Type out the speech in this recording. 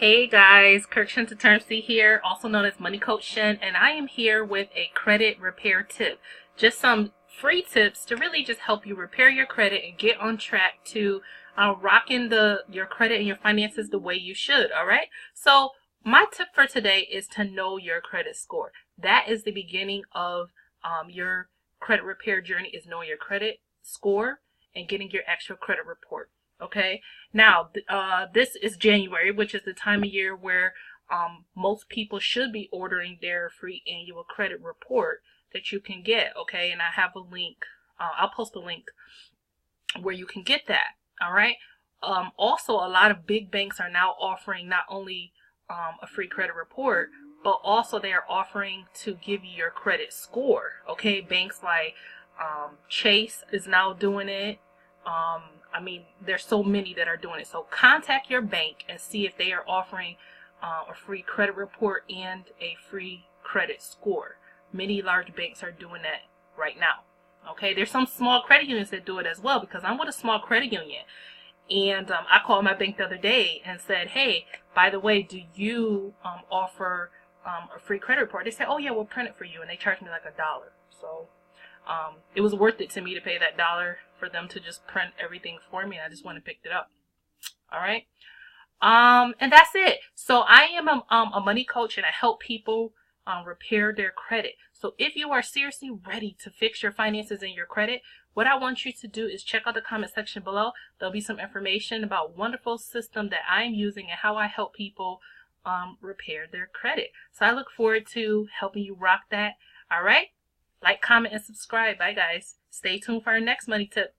Hey guys, 𝐸𝐭⍴ here, also known as Money Coach Shen, and I am here with a credit repair tip. Just some free tips to really just help you repair your credit and get on track to rocking your credit and your finances the way you should, alright? So my tip for today is to know your credit score. That is the beginning of your credit repair journey, is knowing your credit score and getting your actual credit report. Okay, now this is January, which is the time of year where most people should be ordering their free annual credit report that you can get. Okay, and I have a link. I'll post a link where you can get that. All right. Also, a lot of big banks are now offering not only a free credit report, but also they are offering to give you your credit score. Okay, banks like Chase is now doing it. I mean, there's so many that are doing it. So contact your bank and see if they are offering a free credit report and a free credit score. Many large banks are doing that right now. Okay, there's some small credit unions that do it as well, because I'm with a small credit union. And I called my bank the other day and said, hey, by the way, do you offer a free credit report? They said, oh yeah, we'll print it for you. And they charged me like $1. So it was worth it to me to pay that $1 for them to just print everything for me. I just went and picked it up. All right. And that's it. So I am a money coach, and I help people repair their credit. So if you are seriously ready to fix your finances and your credit, what I want you to do is check out the comment section below. There'll be some information about a wonderful system that I'm using and how I help people repair their credit. So I look forward to helping you rock that. All right. Like, comment, and subscribe. Bye, guys. Stay tuned for our next money tip.